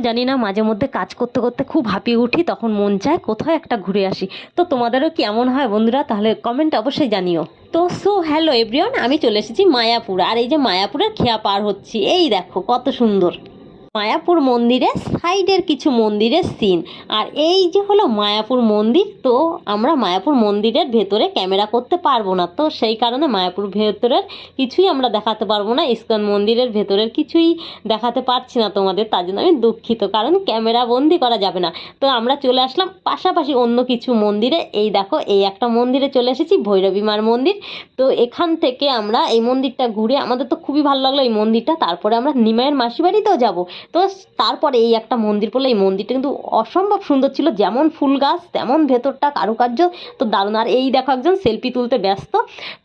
জানি না, মাঝে মধ্যে কাজ করতে করতে খুব হাঁপিয়ে উঠি, তখন মন চায় কোথাও একটা ঘুরে আসি। তো তোমাদেরও কি এমন হয় বন্ধুরা? তাহলে কমেন্ট অবশ্যই জানিও। তো হ্যালো এভরিওয়ান, আমি চলে এসেছি মায়াপুর। আর এই যে মায়াপুরের খেয়া পার হচ্ছি, এই দেখো কত সুন্দর মায়াপুর মন্দিরের সাইডের কিছু মন্দিরের সিন। আর এই যে হলো মায়াপুর মন্দির। তো আমরা মায়াপুর মন্দিরের ভেতরে ক্যামেরা করতে পারবো না, তো সেই কারণে মায়াপুর ভেতরের কিছুই আমরা দেখাতে পারবো না। ইস্কন মন্দিরের ভেতরের কিছুই দেখাতে পারছি না তোমাদের, তার জন্য আমি দুঃখিত, কারণ ক্যামেরা বন্দি করা যাবে না। তো আমরা চলে আসলাম পাশাপাশি অন্য কিছু মন্দিরে। এই দেখো, এই একটা মন্দিরে চলে এসেছি, ভৈরবী মার মন্দির। তো এখান থেকে আমরা এই মন্দিরটা ঘুরে, আমাদের তো খুবই ভালো লাগলো এই মন্দিরটা। তারপরে আমরা নিমাইয়ের মাসি বাড়িতেও যাবো। তো তারপরে এই একটা মন্দির পড়লো। এই মন্দিরটা কিন্তু অসম্ভব সুন্দর ছিল, যেমন ফুল গাছ তেমন ভেতরটা কারুকার্য তো দারুণ। আর এই দেখো একজন সেলফি তুলতে ব্যস্ত।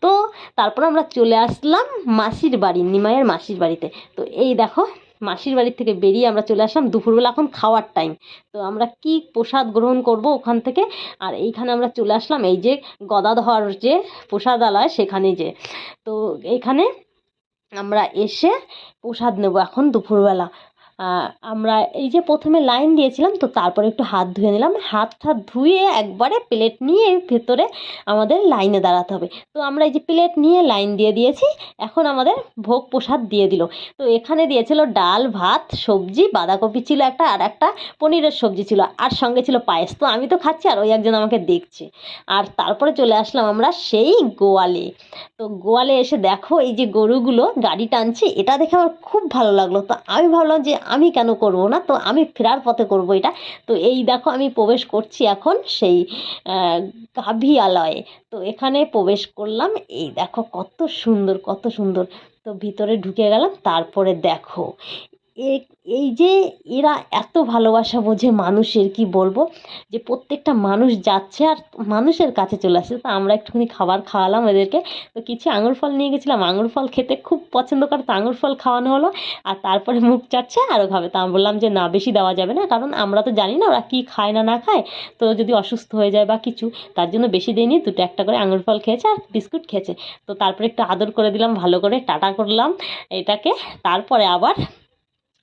তো তারপর আমরা চলে আসলাম মাসির বাড়ি, নিমাইয়ের মাসির বাড়িতে। তো এই দেখো মাসির বাড়ি থেকে বেরিয়ে আমরা চলে আসলাম দুপুরবেলা, এখন খাওয়ার টাইম। তো আমরা কি প্রসাদ গ্রহণ করব ওখান থেকে। আর এইখানে আমরা চলে আসলাম, এই যে গদাধর যে প্রসাদালয় সেখানে যে। তো এইখানে আমরা এসে প্রসাদ নেব এখন দুপুরবেলা। আমরা এই যে প্রথমে লাইন দিয়েছিলাম, তো তারপরে একটু হাত ধুয়ে নিলাম, হাত ঠাত ধুয়ে একবারে প্লেট নিয়ে ভেতরে আমাদের লাইনে দাঁড়াতে হবে। তো আমরা এই যে প্লেট নিয়ে লাইন দিয়ে দিয়েছি, এখন আমাদের ভোগ প্রসাদ দিয়ে দিল। তো এখানে দিয়েছিল ডাল ভাত সবজি, বাঁধাকপি ছিল একটা, আর একটা পনিরের সবজি ছিল, আর সঙ্গে ছিল পায়েস। তো আমি তো খাচ্ছি, আর ওই একজন আমাকে দেখছে। আর তারপরে চলে আসলাম আমরা সেই গোয়ালে। তো গোয়ালে এসে দেখো এই যে গরুগুলো গাড়ি টানছে, এটা দেখে আমার খুব ভালো লাগলো। তো আমি ভাবলাম যে আমি কেন করব না, তো আমি ফেরার পথে করব এটা। তো এই দেখো আমি প্রবেশ করছি এখন সেই গাভীয়ালয়ে। তো এখানে প্রবেশ করলাম, এই দেখো কত সুন্দর কত সুন্দর। তো ভিতরে ঢুকে গেলাম, তারপরে দেখো এই যে এরা এত ভালোবাসা বোঝে মানুষের, কি বলবো, যে প্রত্যেকটা মানুষ যাচ্ছে আর মানুষের কাছে চলে আসছে। তো আমরা একটুখানি খাবার খাওয়ালাম এদেরকে। তো কিছু আঙুর ফল নিয়ে গেছিলাম, আঙুর ফল খেতে খুব পছন্দ করে, তো আঙুর ফল খাওয়ানো হলো। আর তারপরে মুখ চাটছে আরও খাবে। তো আমি বললাম যে না, বেশি দেওয়া যাবে না, কারণ আমরা তো জানি না ওরা কী খায় না না খায়, তো যদি অসুস্থ হয়ে যায় বা কিছু, তার জন্য বেশি দিইনি। দুটো একটা করে আঙুর ফল খেয়েছে আর বিস্কুট খেয়েছে। তো তারপরে একটু আদর করে দিলাম, ভালো করে টাটা করলাম এটাকে। তারপরে আবার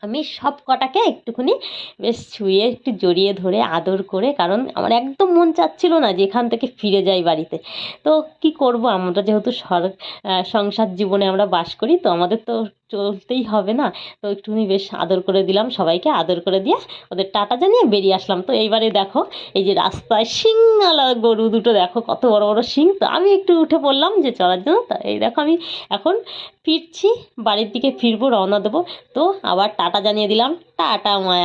আমি সব কটাকে একটুখানি বেশ ছুঁয়ে একটু জড়িয়ে ধরে আদর করে, কারণ আমার একদম মন চাচ্ছিল না যে এখান থেকে ফিরে যাই বাড়িতে। তো কি করব, আমরা যেহেতু সংসার জীবনে আমরা বাস করি, তো আমাদের তো চলতেই হবে না। তো একটুখানি বেশ আদর করে দিলাম, সবাইকে আদর করে দিয়ে ওদের টাটা জানিয়ে বেরিয়ে আসলাম। তো এইবারে দেখো এই যে রাস্তায় শিংওয়ালা গরু দুটো, দেখো কত বড় বড় শিং। তো আমি একটু উঠে পড়লাম যে চড়ার জন্য। তো এই দেখো আমি এখন ফিরছি, বাড়ির দিকে ফিরবো, রওনা দেবো। তো আবার টাটা জানিয়ে দিলাম, টাটা মায়া।